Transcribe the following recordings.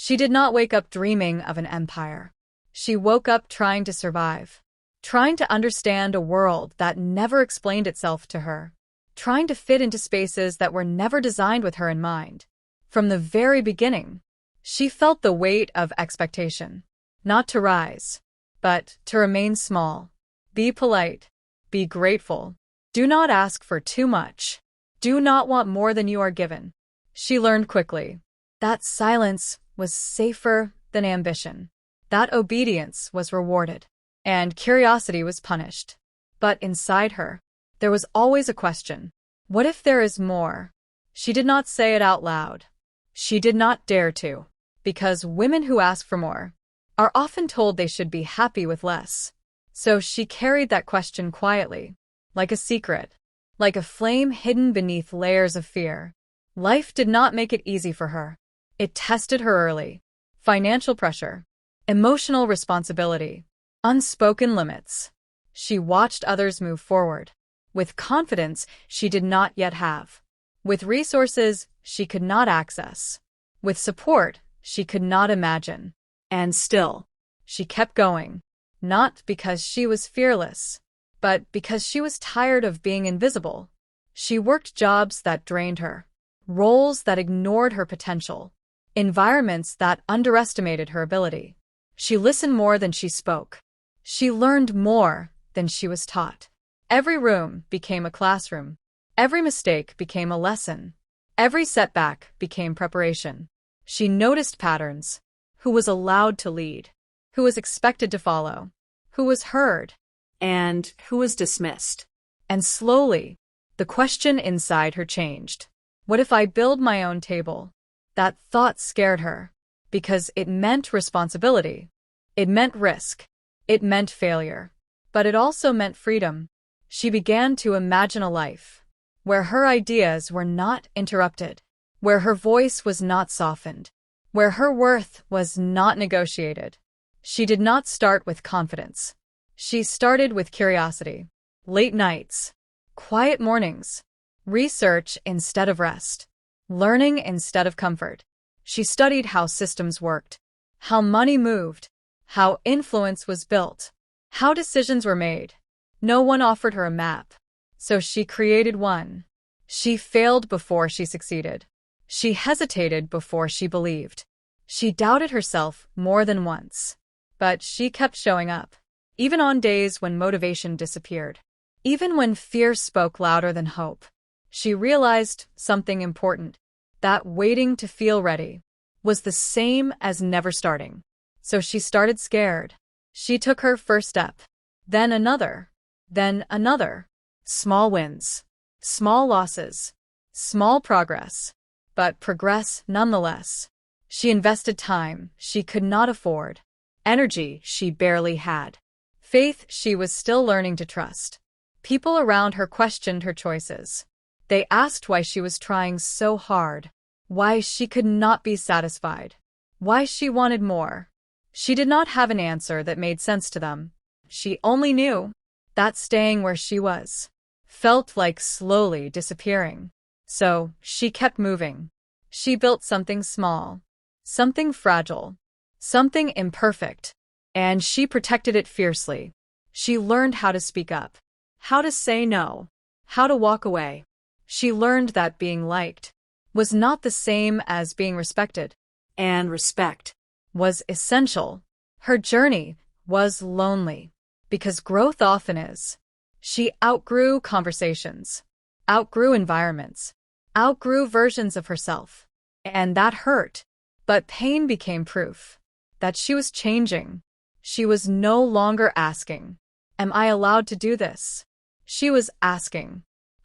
She did not wake up dreaming of an empire. She woke up trying to survive, trying to understand a world that never explained itself to her, trying to fit into spaces that were never designed with her in mind. From the very beginning, she felt the weight of expectation, not to rise, but to remain small. Be polite. Be grateful. Do not ask for too much. Do not want more than you are given. She learned quickly that silence was safer than ambition, that obedience was rewarded, and curiosity was punished. But inside her, there was always a question. What if there is more? She did not say it out loud. She did not dare to, because women who ask for more are often told they should be happy with less. So she carried that question quietly, like a secret, like a flame hidden beneath layers of fear. Life did not make it easy for her. It tested her early. Financial pressure, emotional responsibility, unspoken limits. She watched others move forward, with confidence she did not yet have, with resources she could not access, with support she could not imagine. And still, she kept going, not because she was fearless, but because she was tired of being invisible. She worked jobs that drained her, roles that ignored her potential, environments that underestimated her ability. She listened more than she spoke. She learned more than she was taught. Every room became a classroom. Every mistake became a lesson. Every setback became preparation. She noticed patterns. Who was allowed to lead? Who was expected to follow? Who was heard? And who was dismissed? And slowly, the question inside her changed. What if I build my own table? That thought scared her, because it meant responsibility. It meant risk. It meant failure. But it also meant freedom. She began to imagine a life where her ideas were not interrupted, where her voice was not softened, where her worth was not negotiated. She did not start with confidence. She started with curiosity. Late nights, quiet mornings, research instead of rest, learning instead of comfort. She studied how systems worked, how money moved, how influence was built, how decisions were made. No one offered her a map, so she created one. She failed before she succeeded. She hesitated before she believed. She doubted herself more than once. But she kept showing up, even on days when motivation disappeared, even when fear spoke louder than hope. She realized something important, that waiting to feel ready was the same as never starting. So she started scared. She took her first step, then another, then another. Small wins, small losses, small progress, but progress nonetheless. She invested time she could not afford, energy she barely had, faith she was still learning to trust. People around her questioned her choices. They asked why she was trying so hard, why she could not be satisfied, why she wanted more. She did not have an answer that made sense to them. She only knew that staying where she was felt like slowly disappearing. So she kept moving. She built something small, something fragile, something imperfect, and she protected it fiercely. She learned how to speak up, how to say no, how to walk away. She learned that being liked was not the same as being respected, and respect was essential. Her journey was lonely, because growth often is. She outgrew conversations, outgrew environments, outgrew versions of herself, and that hurt. But pain became proof that she was changing. She was no longer asking, "Am I allowed to do this?" She was asking,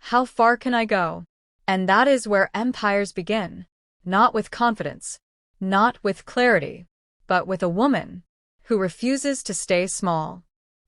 "How far can I go?" And that is where empires begin, not with confidence, not with clarity, but with a woman who refuses to stay small.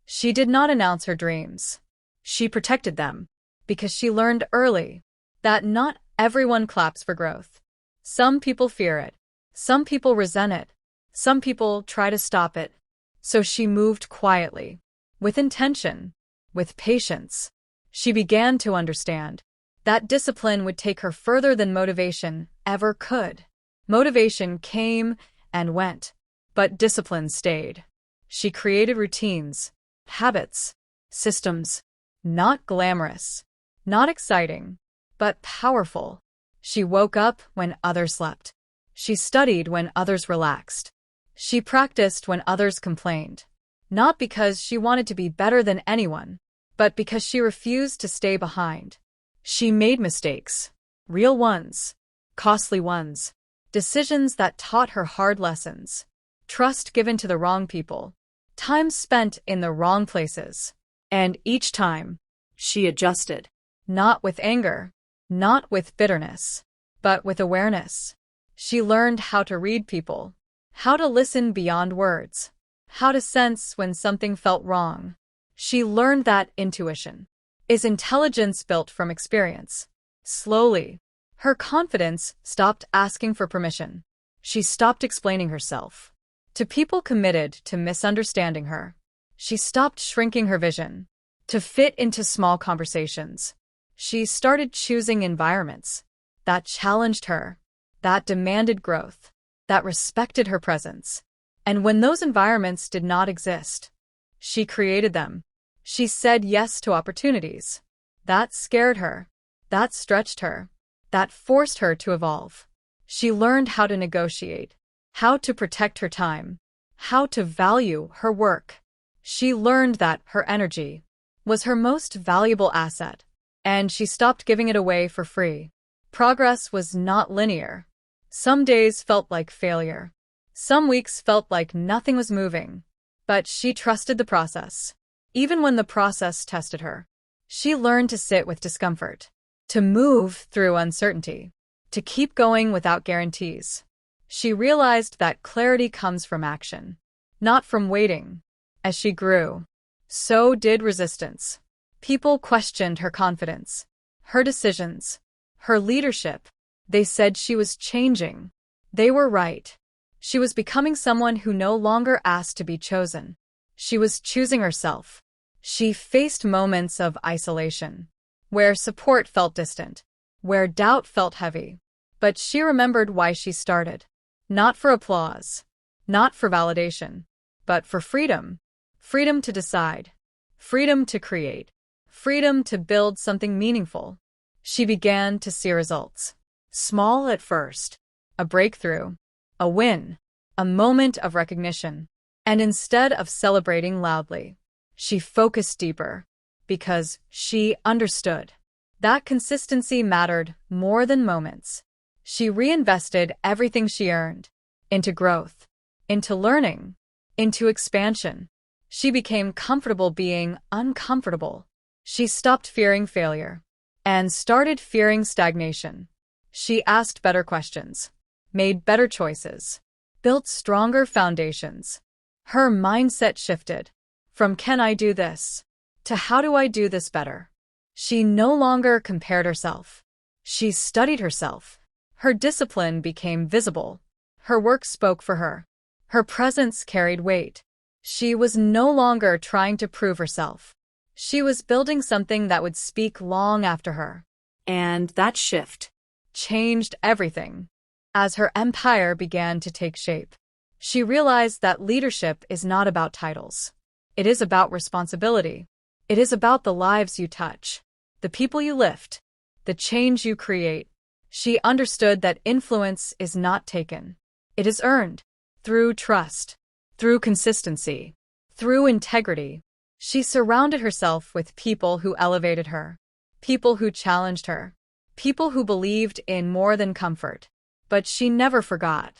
She did not announce her dreams. She protected them, because she learned early that not everyone claps for growth. Some people fear it. Some people resent it. Some people try to stop it. So she moved quietly, with intention, with patience. She began to understand that discipline would take her further than motivation ever could. Motivation came and went. But discipline stayed. She created routines, habits, systems. Not glamorous, not exciting, but powerful. She woke up when others slept. She studied when others relaxed. She practiced when others complained. Not because she wanted to be better than anyone, but because she refused to stay behind. She made mistakes, real ones, costly ones, decisions that taught her hard lessons, trust given to the wrong people, time spent in the wrong places. And each time, she adjusted. Not with anger, not with bitterness, but with awareness. She learned how to read people, how to listen beyond words, how to sense when something felt wrong. She learned that intuition is intelligence built from experience. Slowly, her confidence stopped asking for permission. She stopped explaining herself to people committed to misunderstanding her. She stopped shrinking her vision to fit into small conversations. She started choosing environments that challenged her, that demanded growth, that respected her presence. And when those environments did not exist, she created them. She said yes to opportunities that scared her, that stretched her, that forced her to evolve. She learned how to negotiate, how to protect her time, how to value her work. She learned that her energy was her most valuable asset, and she stopped giving it away for free. Progress was not linear. Some days felt like failure. Some weeks felt like nothing was moving. But she trusted the process. Even when the process tested her, she learned to sit with discomfort, to move through uncertainty, to keep going without guarantees. She realized that clarity comes from action, not from waiting. As she grew, so did resistance. People questioned her confidence, her decisions, her leadership. They said she was changing. They were right. She was becoming someone who no longer asked to be chosen. She was choosing herself. She faced moments of isolation, where support felt distant, where doubt felt heavy. But she remembered why she started. Not for applause, not for validation, but for freedom. Freedom to decide, freedom to create, freedom to build something meaningful. She began to see results. Small at first, a breakthrough, a win, a moment of recognition. And instead of celebrating loudly, she focused deeper, because she understood that consistency mattered more than moments. She reinvested everything she earned into growth, into learning, into expansion. She became comfortable being uncomfortable. She stopped fearing failure and started fearing stagnation. She asked better questions, made better choices, built stronger foundations. Her mindset shifted from "can I do this?" to "how do I do this better?" She no longer compared herself. She studied herself. Her discipline became visible. Her work spoke for her. Her presence carried weight. She was no longer trying to prove herself. She was building something that would speak long after her. And that shift changed everything. As her empire began to take shape, she realized that leadership is not about titles. It is about responsibility. It is about the lives you touch, the people you lift, the change you create. She understood that influence is not taken. It is earned through trust, through consistency, through integrity. She surrounded herself with people who elevated her, people who challenged her, people who believed in more than comfort. But she never forgot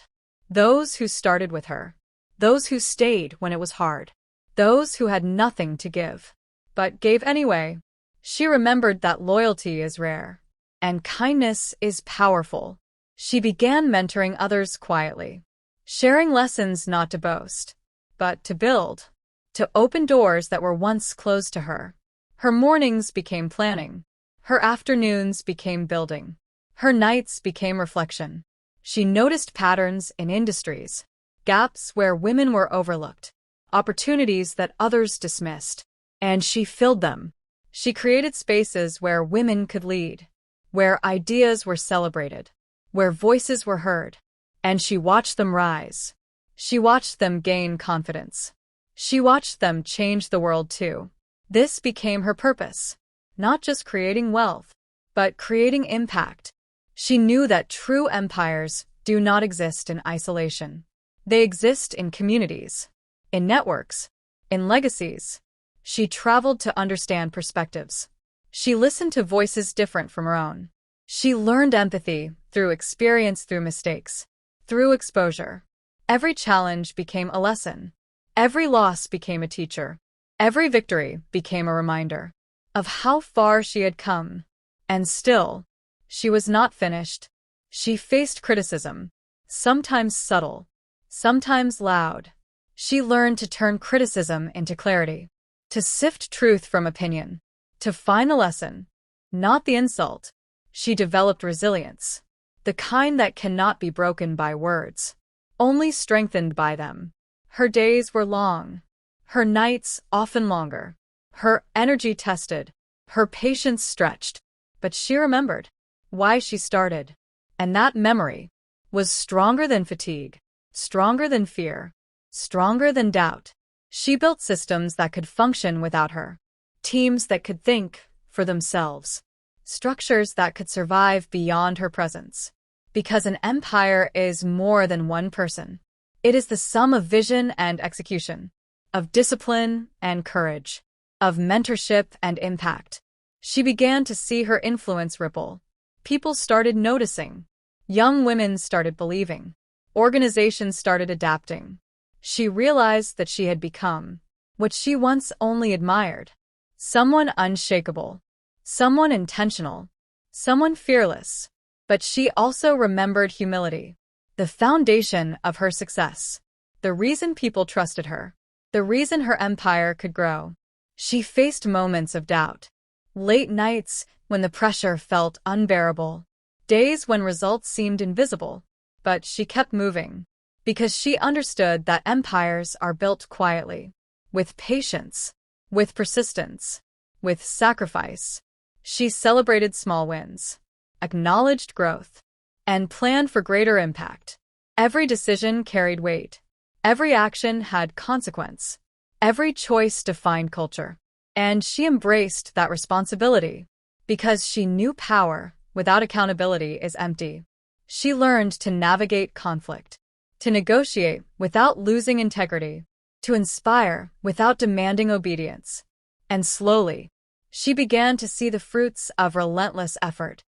those who started with her, those who stayed when it was hard, those who had nothing to give, but gave anyway. She remembered that loyalty is rare, and kindness is powerful. She began mentoring others quietly, sharing lessons not to boast, but to build, to open doors that were once closed to her. Her mornings became planning. Her afternoons became building. Her nights became reflection. She noticed patterns in industries, gaps where women were overlooked, opportunities that others dismissed, and she filled them. She created spaces where women could lead, where ideas were celebrated, where voices were heard, and she watched them rise, She watched them gain confidence. She watched them change the world too. This became her purpose. Not just creating wealth, but creating impact. She knew that true empires do not exist in isolation. They exist in communities, in networks, in legacies. She traveled to understand perspectives. She listened to voices different from her own. She learned empathy through experience, through mistakes, through exposure. Every challenge became a lesson. Every loss became a teacher. Every victory became a reminder of how far she had come. And still, she was not finished. She faced criticism, sometimes subtle, sometimes loud. She learned to turn criticism into clarity, to sift truth from opinion, to find the lesson, not the insult. She developed resilience, the kind that cannot be broken by words, only strengthened by them. Her days were long, her nights often longer, her energy tested, her patience stretched, but she remembered why she started. And that memory was stronger than fatigue, stronger than fear, stronger than doubt. She built systems that could function without her, teams that could think for themselves, structures that could survive beyond her presence. Because an empire is more than one person. It is the sum of vision and execution, of discipline and courage, of mentorship and impact. She began to see her influence ripple. People started noticing. Young women started believing. Organizations started adapting. She realized that she had become what she once only admired. Someone unshakable. Someone intentional. Someone fearless. But she also remembered humility, the foundation of her success, the reason people trusted her, the reason her empire could grow. She faced moments of doubt, late nights when the pressure felt unbearable, days when results seemed invisible, but she kept moving, because she understood that empires are built quietly, with patience, with persistence, with sacrifice. She celebrated small wins, acknowledged growth, and planned for greater impact. Every decision carried weight. Every action had consequence. Every choice defined culture. And she embraced that responsibility because she knew power without accountability is empty. She learned to navigate conflict, to negotiate without losing integrity, to inspire without demanding obedience. And slowly, she began to see the fruits of relentless effort.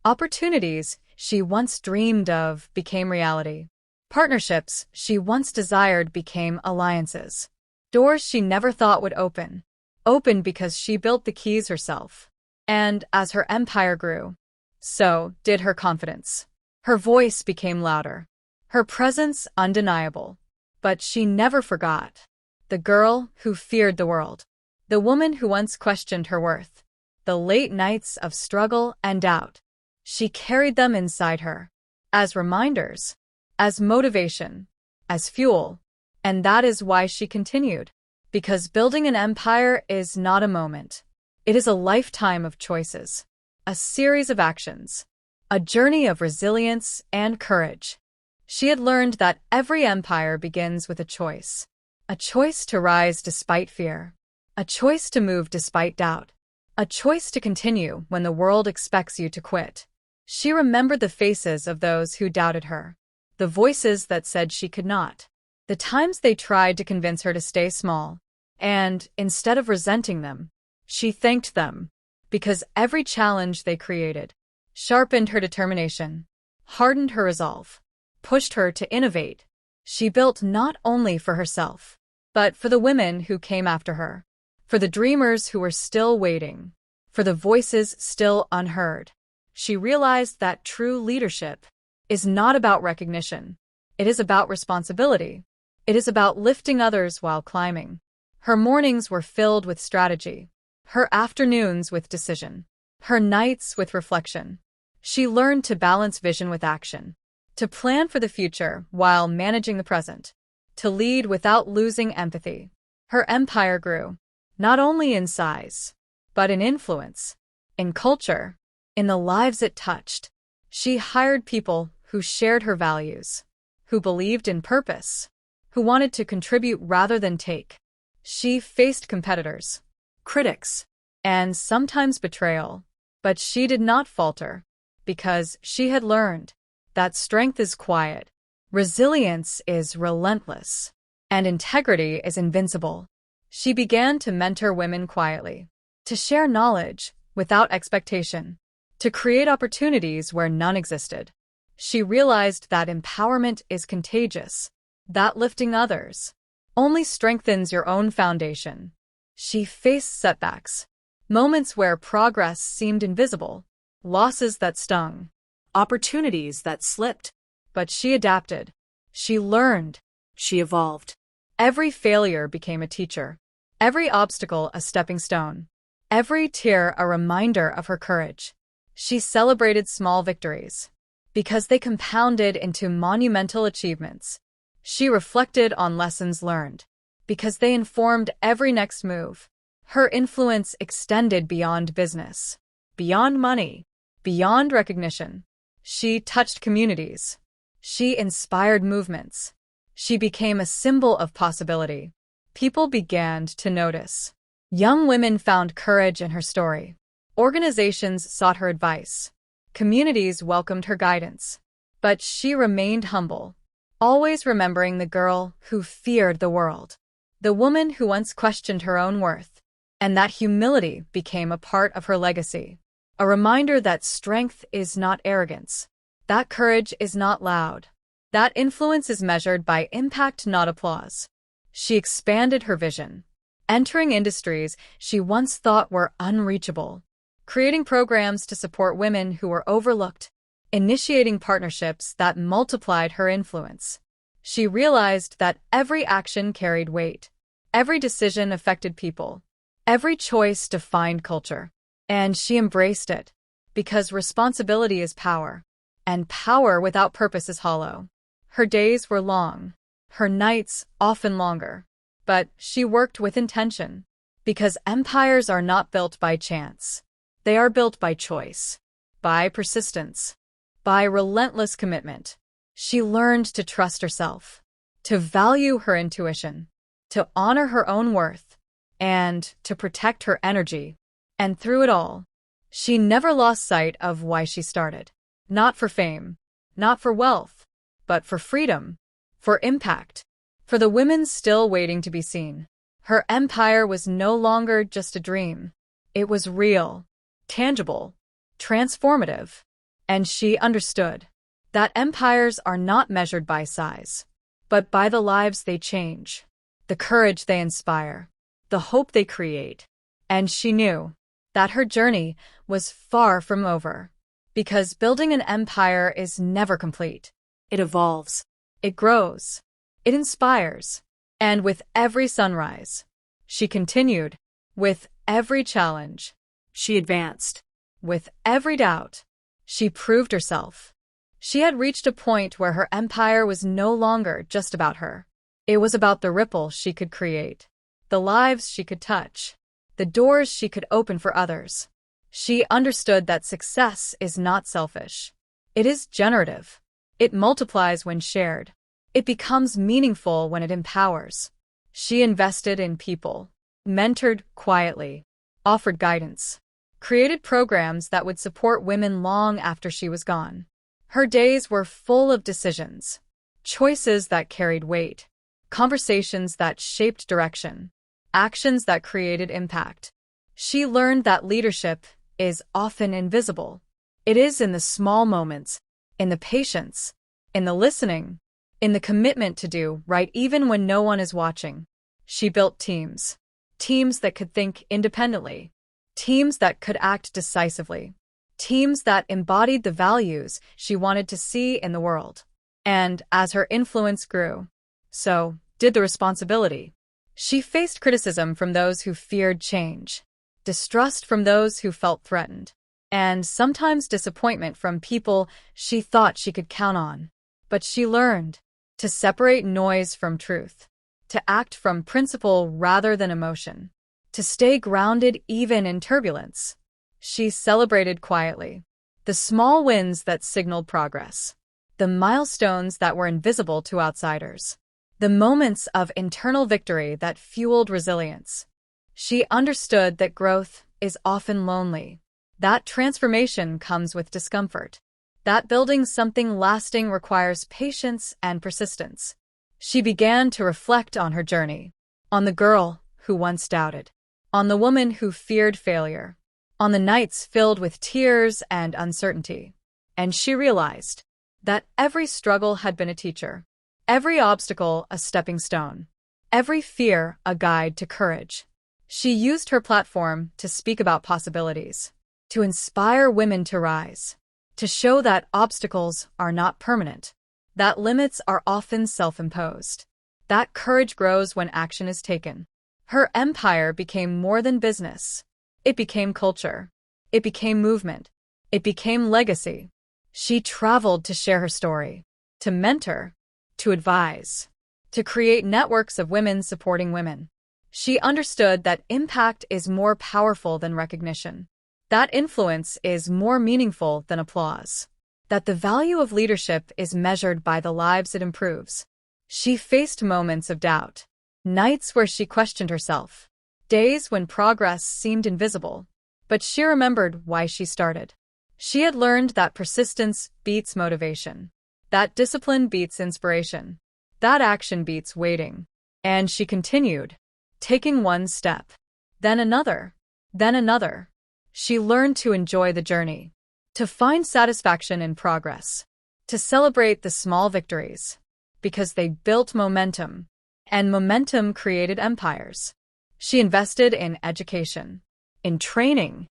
Opportunities she once dreamed of became reality. Partnerships she once desired became alliances. Doors she never thought would opened because she built the keys herself. And as her empire grew, so did her confidence. Her voice became louder, her presence undeniable. But she never forgot the girl who feared the world, the woman who once questioned her worth, the late nights of struggle and doubt. She carried them inside her, as reminders, as motivation, as fuel. And that is why she continued. Because building an empire is not a moment. It is a lifetime of choices, a series of actions, a journey of resilience and courage. She had learned that every empire begins with a choice to rise despite fear, a choice to move despite doubt, a choice to continue when the world expects you to quit. She remembered the faces of those who doubted her, the voices that said she could not, the times they tried to convince her to stay small. And, instead of resenting them, she thanked them, because every challenge they created sharpened her determination, hardened her resolve, pushed her to innovate. She built not only for herself, but for the women who came after her, for the dreamers who were still waiting, for the voices still unheard. She realized that true leadership is not about recognition. It is about responsibility. It is about lifting others while climbing. Her mornings were filled with strategy, her afternoons with decision, her nights with reflection. She learned to balance vision with action, to plan for the future while managing the present, to lead without losing empathy. Her empire grew, not only in size, but in influence, in culture, in the lives it touched. She hired people who shared her values, who believed in purpose, who wanted to contribute rather than take. She faced competitors, critics, and sometimes betrayal. But she did not falter, because she had learned that strength is quiet, resilience is relentless, and integrity is invincible. She began to mentor women quietly, to share knowledge without expectation, to create opportunities where none existed. She realized that empowerment is contagious, that lifting others only strengthens your own foundation. She faced setbacks, moments where progress seemed invisible, losses that stung, opportunities that slipped. But she adapted. She learned. She evolved. Every failure became a teacher. Every obstacle a stepping stone. Every tear a reminder of her courage. She celebrated small victories because they compounded into monumental achievements. She reflected on lessons learned because they informed every next move. Her influence extended beyond business, beyond money, beyond recognition. She touched communities. She inspired movements. She became a symbol of possibility. People began to notice. Young women found courage in her story. Organizations sought her advice. Communities welcomed her guidance. But she remained humble, always remembering the girl who feared the world, the woman who once questioned her own worth. And that humility became a part of her legacy, a reminder that strength is not arrogance, that courage is not loud, that influence is measured by impact, not applause. She expanded her vision, entering industries she once thought were unreachable, creating programs to support women who were overlooked, initiating partnerships that multiplied her influence. She realized that every action carried weight, every decision affected people, every choice defined culture. And she embraced it, because responsibility is power, and power without purpose is hollow. Her days were long, her nights often longer, but she worked with intention, because empires are not built by chance. They are built by choice, by persistence, by relentless commitment. She learned to trust herself, to value her intuition, to honor her own worth, and to protect her energy. And through it all, she never lost sight of why she started. Not for fame, not for wealth, but for freedom, for impact, for the women still waiting to be seen. Her empire was no longer just a dream. It was real, tangible, transformative. And she understood that empires are not measured by size, but by the lives they change, the courage they inspire, the hope they create. And she knew that her journey was far from over, because building an empire is never complete. It evolves, it grows, it inspires. And with every sunrise, she continued. With every challenge, she advanced. With every doubt, she proved herself. She had reached a point where her empire was no longer just about her. It was about the ripple she could create, the lives she could touch, the doors she could open for others. She understood that success is not selfish. It is generative. It multiplies when shared. It becomes meaningful when it empowers. She invested in people, mentored quietly, offered guidance, created programs that would support women long after she was gone. Her days were full of decisions, choices that carried weight, conversations that shaped direction, actions that created impact. She learned that leadership is often invisible. It is in the small moments, in the patience, in the listening, in the commitment to do right even when no one is watching. She built teams, teams that could think independently, teams that could act decisively, teams that embodied the values she wanted to see in the world. And as her influence grew, so did the responsibility. She faced criticism from those who feared change, distrust from those who felt threatened, and sometimes disappointment from people she thought she could count on. But she learned to separate noise from truth, to act from principle rather than emotion, to stay grounded even in turbulence. She celebrated quietly the small wins that signaled progress, the milestones that were invisible to outsiders. the moments of internal victory that fueled resilience. She understood that growth is often lonely, that transformation comes with discomfort, that building something lasting requires patience and persistence. She began to reflect on her journey, on the girl who once doubted, on the woman who feared failure, on the nights filled with tears and uncertainty. And she realized that every struggle had been a teacher, every obstacle a stepping stone, every fear a guide to courage. She used her platform to speak about possibilities, to inspire women to rise, to show that obstacles are not permanent, that limits are often self-imposed, that courage grows when action is taken. Her empire became more than business. It became culture. It became movement. It became legacy. She traveled to share her story, to mentor, to advise, to create networks of women supporting women. She understood that impact is more powerful than recognition, that influence is more meaningful than applause, that the value of leadership is measured by the lives it improves. She faced moments of doubt, nights where she questioned herself, days when progress seemed invisible, but she remembered why she started. She had learned that persistence beats motivation, that discipline beats inspiration, that action beats waiting. And she continued, taking one step, then another, then another. She learned to enjoy the journey, to find satisfaction in progress, to celebrate the small victories, because they built momentum, and momentum created empires. She invested in education, in training,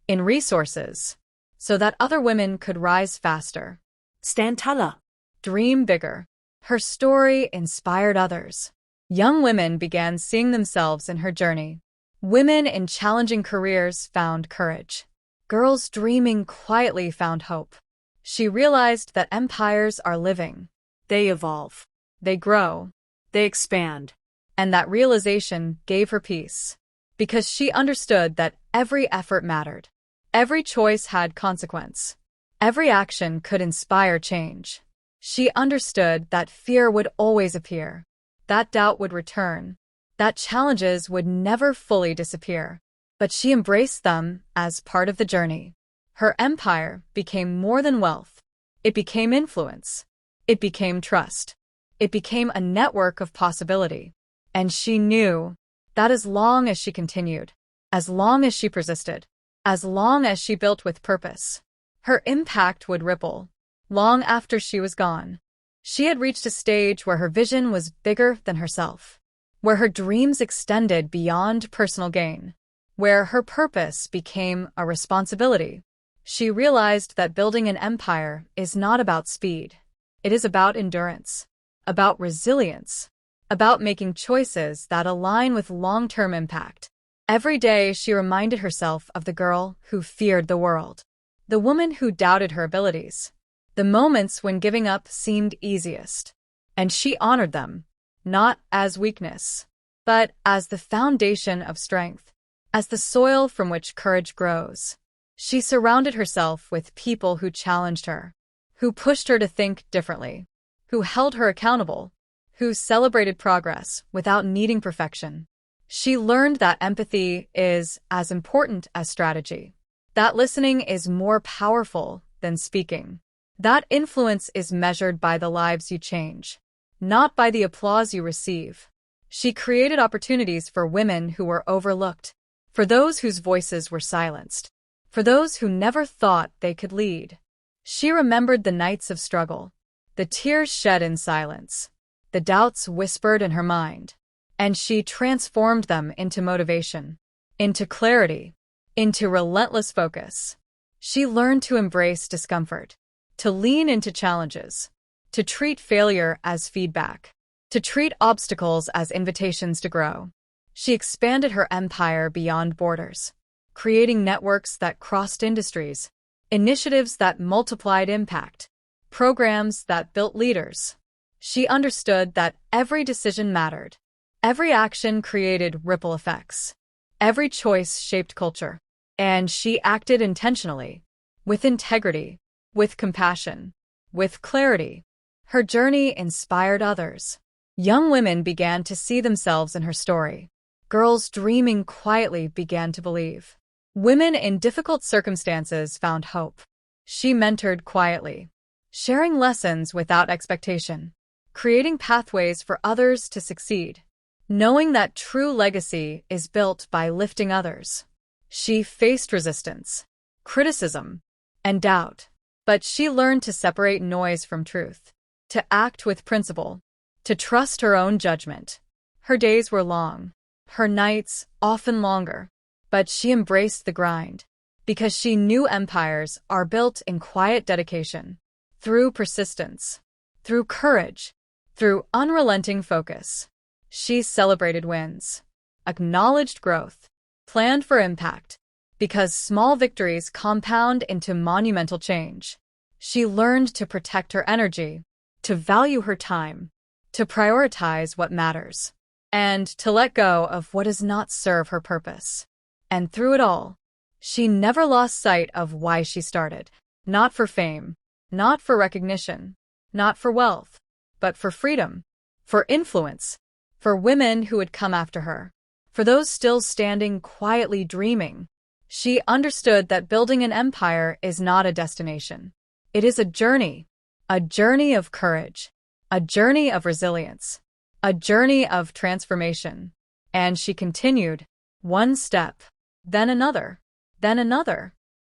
in resources, so that other women could rise faster. Stand taller. Dream bigger. Her story inspired others. Young women began seeing themselves in her journey. Women in challenging careers found courage. Girls dreaming quietly found hope. She realized that empires are living. They evolve. They grow. They expand. And that realization gave her peace, because she understood that every effort mattered. Every choice had consequence. Every action could inspire change. She understood that fear would always appear, that doubt would return, that challenges would never fully disappear. But she embraced them as part of the journey. Her empire became more than wealth. It became influence. It became trust. It became a network of possibility. And she knew that as long as she continued, as long as she persisted, as long as she built with purpose, her impact would ripple, long after she was gone. She had reached a stage where her vision was bigger than herself, where her dreams extended beyond personal gain, where her purpose became a responsibility. She realized that building an empire is not about speed. It is about endurance, about resilience, about making choices that align with long-term impact. Every day she reminded herself of the girl who feared the world, the woman who doubted her abilities, the moments when giving up seemed easiest. And she honored them, not as weakness, but as the foundation of strength, as the soil from which courage grows. She surrounded herself with people who challenged her, who pushed her to think differently, who held her accountable, who celebrated progress without needing perfection. She learned that empathy is as important as strategy, that listening is more powerful than speaking, that influence is measured by the lives you change, not by the applause you receive. She created opportunities for women who were overlooked, for those whose voices were silenced, for those who never thought they could lead. She remembered the nights of struggle, the tears shed in silence, the doubts whispered in her mind, and she transformed them into motivation, into clarity, into relentless focus. She learned to embrace discomfort, to lean into challenges, to treat failure as feedback, to treat obstacles as invitations to grow. She expanded her empire beyond borders, creating networks that crossed industries, initiatives that multiplied impact, programs that built leaders. She understood that every decision mattered. Every action created ripple effects. Every choice shaped culture. And she acted intentionally, with integrity, with compassion, with clarity. Her journey inspired others. Young women began to see themselves in her story. Girls dreaming quietly began to believe. Women in difficult circumstances found hope. She mentored quietly, sharing lessons without expectation, creating pathways for others to succeed. Knowing that true legacy is built by lifting others. She faced resistance, criticism, and doubt, but she learned to separate noise from truth, to act with principle, to trust her own judgment. Her days were long, her nights often longer, but she embraced the grind because she knew empires are built in quiet dedication, through persistence, through courage, through unrelenting focus. She celebrated wins, acknowledged growth, planned for impact, because small victories compound into monumental change. She learned to protect her energy, to value her time, to prioritize what matters, and to let go of what does not serve her purpose. And through it all, she never lost sight of why she started. Not for fame, not for recognition, not for wealth, but for freedom, for influence, for women who would come after her, for those still standing quietly dreaming. She understood that building an empire is not a destination. It is a journey of courage, a journey of resilience, a journey of transformation. And she continued, one step, then another,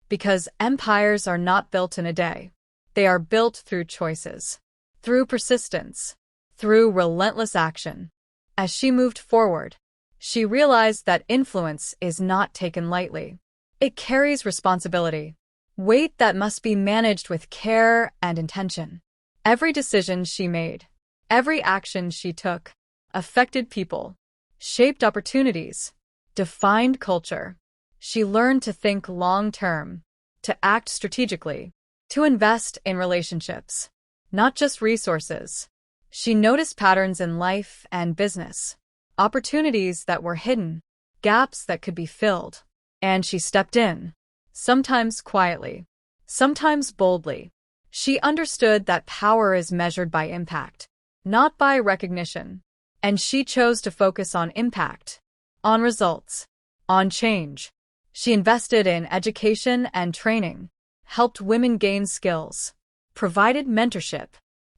because empires are not built in a day. They are built through choices, through persistence, through relentless action. As she moved forward, she realized that influence is not taken lightly. It carries responsibility, weight that must be managed with care and intention. Every decision she made, every action she took, affected people, shaped opportunities, defined culture. She learned to think long-term, to act strategically, to invest in relationships, not just resources. She noticed patterns in life and business, opportunities that were hidden, gaps that could be filled, and she stepped in, sometimes quietly, sometimes boldly. She understood that power is measured by impact, not by recognition, and she chose to focus on impact, on results, on change. She invested in education and training, helped women gain skills, provided mentorship,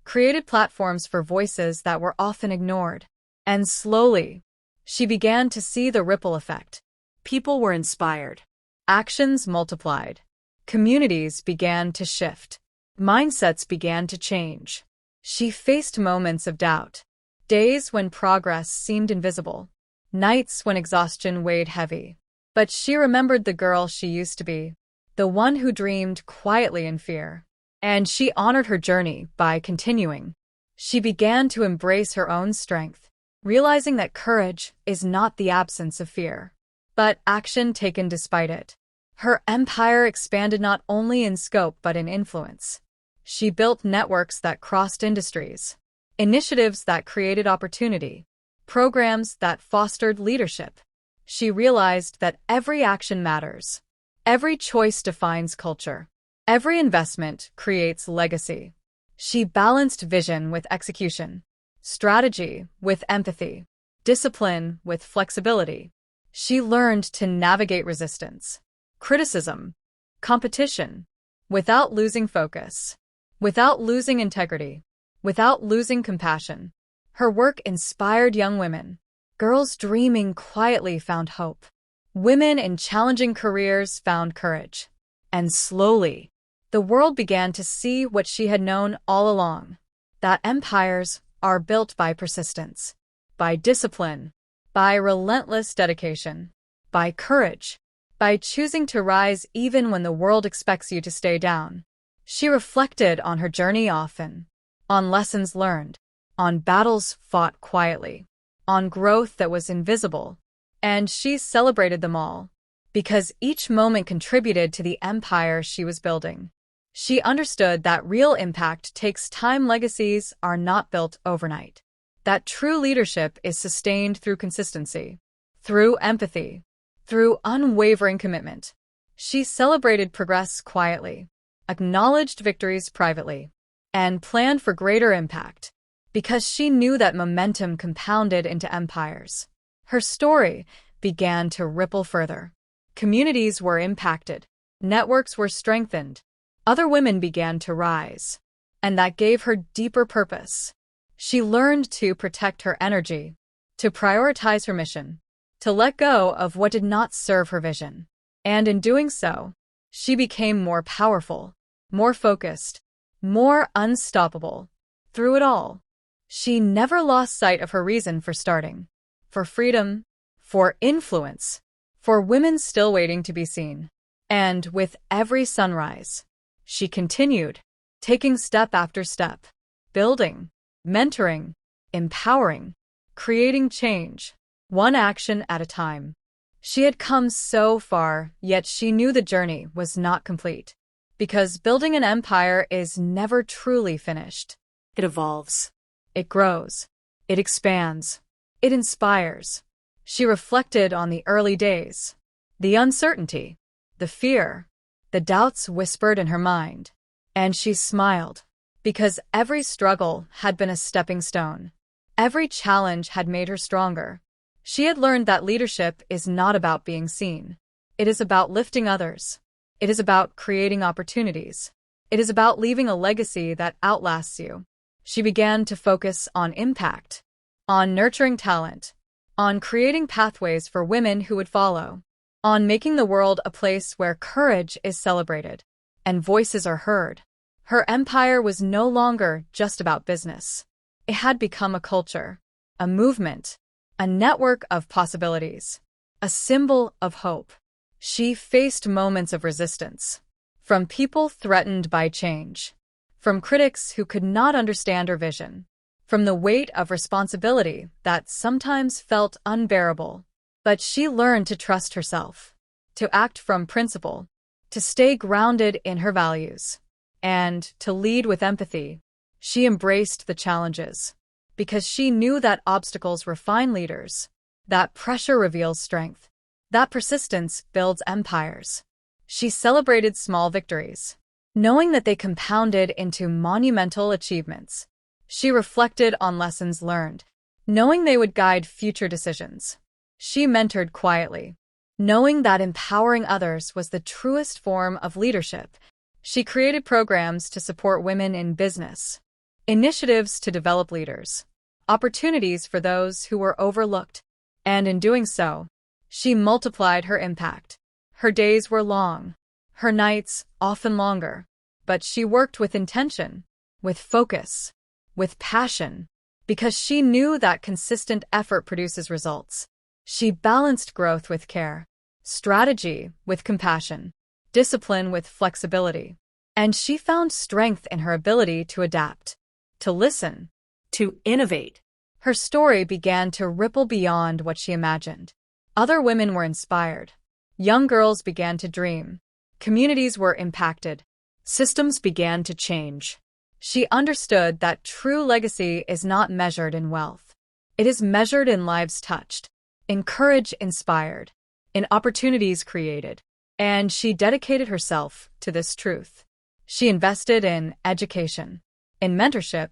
created platforms for voices that were often ignored. And slowly, she began to see the ripple effect. People were inspired. Actions multiplied. Communities began to shift. Mindsets began to change. She faced moments of doubt. Days when progress seemed invisible. Nights when exhaustion weighed heavy. But she remembered the girl she used to be, the one who dreamed quietly in fear. And she honored her journey by continuing. She began to embrace her own strength, realizing that courage is not the absence of fear, but action taken despite it. Her empire expanded not only in scope but in influence. She built networks that crossed industries, initiatives that created opportunity, programs that fostered leadership. She realized that every action matters. Every choice defines culture. Every investment creates legacy. She balanced vision with execution, strategy with empathy, discipline with flexibility. She learned to navigate resistance, criticism, competition, without losing focus, without losing integrity, without losing compassion. Her work inspired young women. Girls dreaming quietly found hope. Women in challenging careers found courage. And slowly, the world began to see what she had known all along, that empires are built by persistence, by discipline, by relentless dedication, by courage, by choosing to rise even when the world expects you to stay down. She reflected on her journey often, on lessons learned, on battles fought quietly, on growth that was invisible, and she celebrated them all, because each moment contributed to the empire she was building. She understood that real impact takes time. Legacies are not built overnight. That true leadership is sustained through consistency, through empathy, through unwavering commitment. She celebrated progress quietly, acknowledged victories privately, and planned for greater impact. because she knew that momentum compounded into empires. Her story began to ripple further. Communities were impacted, networks were strengthened, other women began to rise, and that gave her deeper purpose. She learned to protect her energy, to prioritize her mission, to let go of what did not serve her vision. And in doing so, she became more powerful, more focused, more unstoppable. Through it all, she never lost sight of her reason for starting. For freedom, for influence, for women still waiting to be seen. And with every sunrise, she continued, taking step after step, building, mentoring, empowering, creating change, one action at a time. She had come so far, yet she knew the journey was not complete. Because building an empire is never truly finished. It evolves. It grows. It expands. It inspires. She reflected on the early days, the uncertainty, the fear, the doubts whispered in her mind. And she smiled, because every struggle had been a stepping stone. Every challenge had made her stronger. She had learned that leadership is not about being seen. It is about lifting others. It is about creating opportunities. It is about leaving a legacy that outlasts you. She began to focus on impact, on nurturing talent, on creating pathways for women who would follow, on making the world a place where courage is celebrated and voices are heard. Her empire was no longer just about business. It had become a culture, a movement, a network of possibilities, a symbol of hope. She faced moments of resistance, from people threatened by change, from critics who could not understand her vision, from the weight of responsibility that sometimes felt unbearable. But she learned to trust herself, to act from principle, to stay grounded in her values, and to lead with empathy. She embraced the challenges, because she knew that obstacles refine leaders, that pressure reveals strength, that persistence builds empires. She celebrated small victories, knowing that they compounded into monumental achievements. She reflected on lessons learned, knowing they would guide future decisions. She mentored quietly, knowing that empowering others was the truest form of leadership. She created programs to support women in business, initiatives to develop leaders, opportunities for those who were overlooked, and in doing so, she multiplied her impact. Her days were long, her nights often longer, but she worked with intention, with focus, with passion, because she knew that consistent effort produces results. She balanced growth with care, strategy with compassion, discipline with flexibility, and she found strength in her ability to adapt, to listen, To innovate. Her story began to ripple beyond what she imagined. Other women were inspired. Young girls began to dream. Communities were impacted. Systems began to change. She understood that true legacy is not measured in wealth. It is measured in lives touched, in courage inspired, in opportunities created. And she dedicated herself to this truth. She invested in education, in mentorship,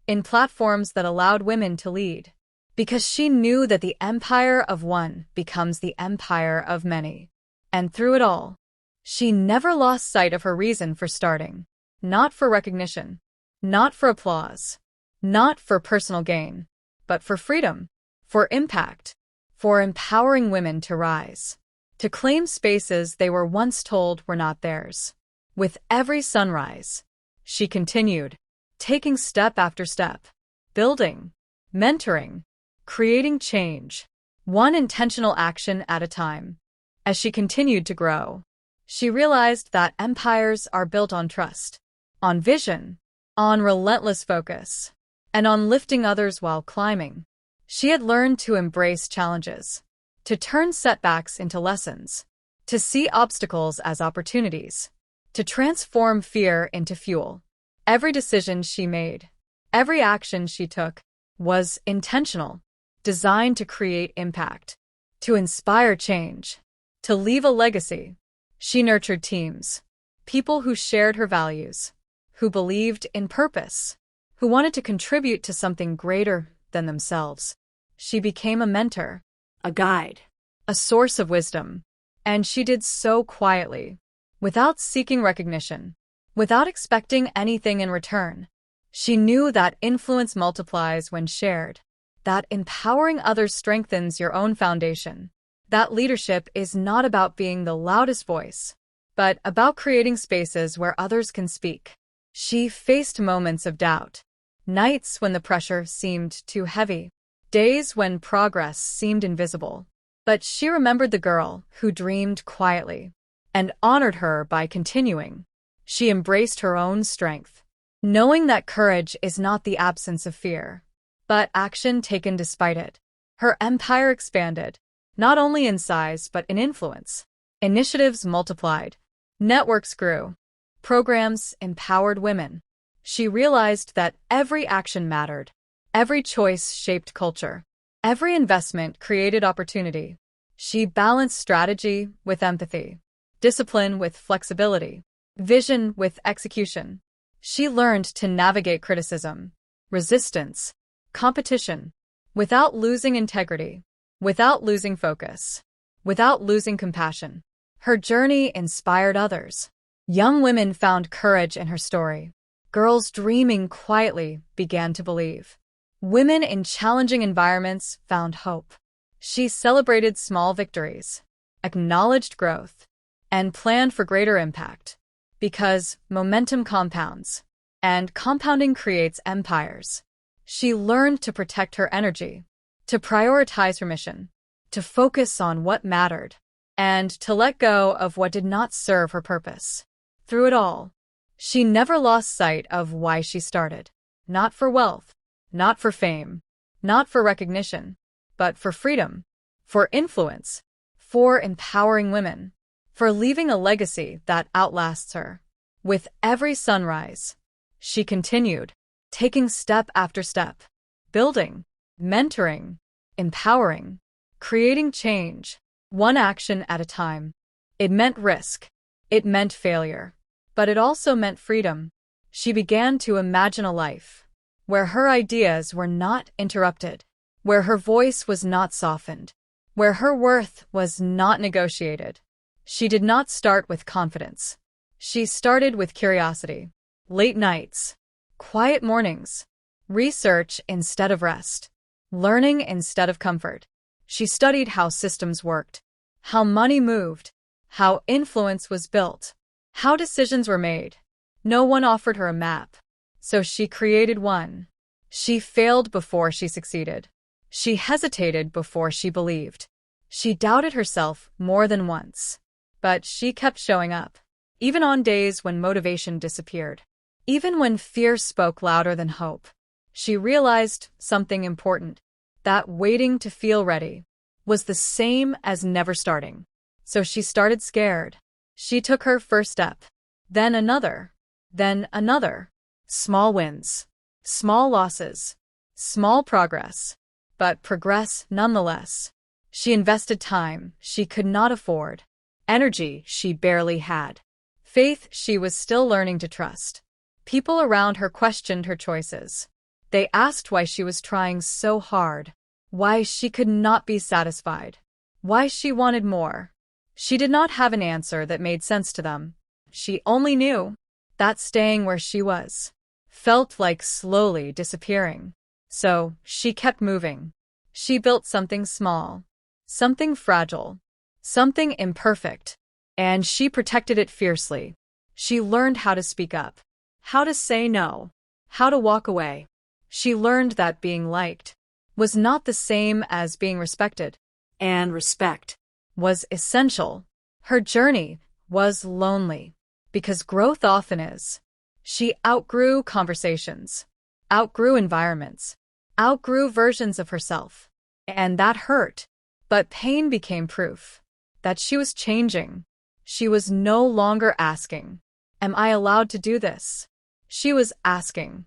in platforms that allowed women to lead, because she knew that the empire of one becomes the empire of many. And through it all, she never lost sight of her reason for starting. Not for recognition, not for applause, not for personal gain, but for freedom, for impact, for empowering women to rise, to claim spaces they were once told were not theirs. With every sunrise, she continued, taking step after step, building, mentoring, creating change, one intentional action at a time. As she continued to grow, she realized that empires are built on trust, on vision, on relentless focus, and on lifting others while climbing. She had learned to embrace challenges, to turn setbacks into lessons, to see obstacles as opportunities, to transform fear into fuel. Every decision she made, every action she took, was intentional, designed to create impact, to inspire change, to leave a legacy. She nurtured teams, people who shared her values, who believed in purpose, who wanted to contribute to something greater than themselves. She became a mentor, A guide. a source of wisdom, and she did so quietly, without seeking recognition, without expecting anything in return. She knew that influence multiplies when shared, that empowering others strengthens your own foundation, that leadership is not about being the loudest voice, but about creating spaces where others can speak. She faced moments of doubt, nights when the pressure seemed too heavy, days when progress seemed invisible. But she remembered the girl who dreamed quietly and honored her by continuing. She embraced her own strength, knowing that courage is not the absence of fear, but action taken despite it. Her empire expanded, not only in size but in influence. Initiatives multiplied, networks grew, programs empowered women. She realized that every action mattered, every choice shaped culture, every investment created opportunity. She balanced strategy with empathy, discipline with flexibility, vision with execution. She learned to navigate criticism, resistance, competition, without losing integrity, without losing focus, without losing compassion. Her journey inspired others. Young women found courage in her story. Girls dreaming quietly began to believe. Women in challenging environments found hope. She celebrated small victories, acknowledged growth, and planned for greater impact. Because momentum compounds, and compounding creates empires. She learned to protect her energy, to prioritize her mission, to focus on what mattered, and to let go of what did not serve her purpose. Through it all, she never lost sight of why she started. Not for wealth, not for fame, not for recognition, but for freedom, for influence, for empowering women, for leaving a legacy that outlasts her. With every sunrise, she continued, taking step after step, building, mentoring, empowering, creating change, one action at a time. It meant risk, it meant failure, but it also meant freedom. She began to imagine a life where her ideas were not interrupted, where her voice was not softened, where her worth was not negotiated. She did not start with confidence. She started with curiosity. Late nights, quiet mornings, research instead of rest, learning instead of comfort. She studied how systems worked, how money moved, how influence was built, how decisions were made. No one offered her a map, so she created one. She failed before she succeeded. She hesitated before she believed. She doubted herself more than once, but she kept showing up, even on days when motivation disappeared, even when fear spoke louder than hope. She realized something important, that waiting to feel ready was the same as never starting. So she started scared. She took her first step, then another, then another. Small wins, small losses, small progress, but progress nonetheless. She invested time she could not afford, energy she barely had, faith she was still learning to trust. People around her questioned her choices. They asked why she was trying so hard, why she could not be satisfied, why she wanted more. She did not have an answer that made sense to them. She only knew that staying where she was felt like slowly disappearing. So she kept moving. She built something small, something fragile, something imperfect, and she protected it fiercely. She learned how to speak up, how to say no, how to walk away. She learned that being liked was not the same as being respected, And respect. was essential. Her journey was lonely, because growth often is. She outgrew conversations, outgrew environments, outgrew versions of herself. And that hurt. But pain became proof that she was changing. She was no longer asking, "Am I allowed to do this?" She was asking,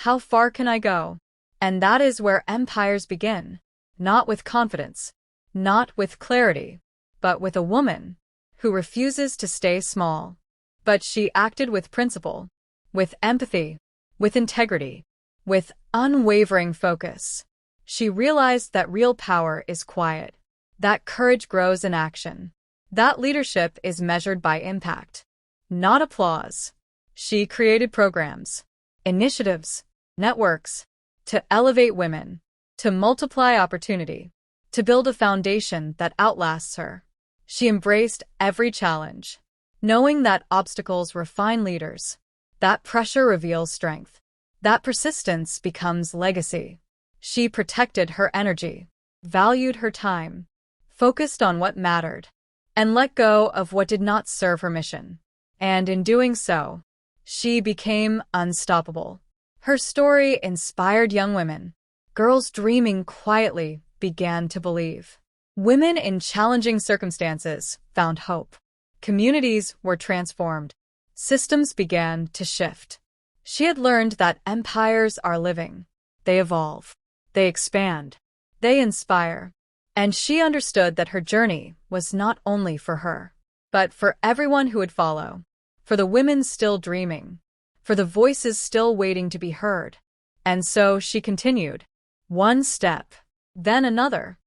"How far can I go?" And that is where empires begin, not with confidence, not with clarity, but with a woman who refuses to stay small. But she acted with principle, with empathy, with integrity. With unwavering focus, she realized that real power is quiet, that courage grows in action, that leadership is measured by impact, not applause. She created programs, initiatives, networks to elevate women, to multiply opportunity, to build a foundation that outlasts her. She embraced every challenge, knowing that obstacles refine leaders, that pressure reveals strength, that persistence becomes legacy. She protected her energy, valued her time, focused on what mattered, and let go of what did not serve her mission. And in doing so, she became unstoppable. Her story inspired young women. Girls dreaming quietly began to believe. Women in challenging circumstances found hope. Communities were transformed. Systems began to shift. She had learned that empires are living. They evolve. They expand. They inspire. And she understood that her journey was not only for her, but for everyone who would follow, for the women still dreaming, for the voices still waiting to be heard. And so she continued, one step, then another,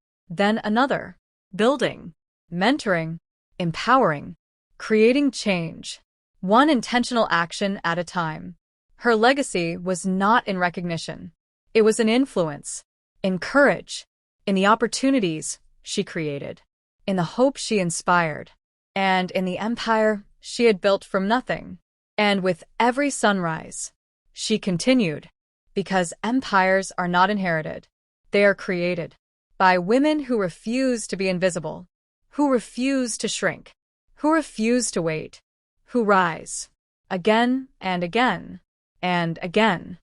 building, mentoring, empowering, creating change, one intentional action at a time. Her legacy was not in recognition. It was in influence, in courage, in the opportunities she created, in the hope she inspired, and in the empire she had built from nothing. And with every sunrise, she continued, because empires are not inherited, they are created by women who refuse to be invisible, who refuse to shrink, who refuse to wait, who rise again and again and again.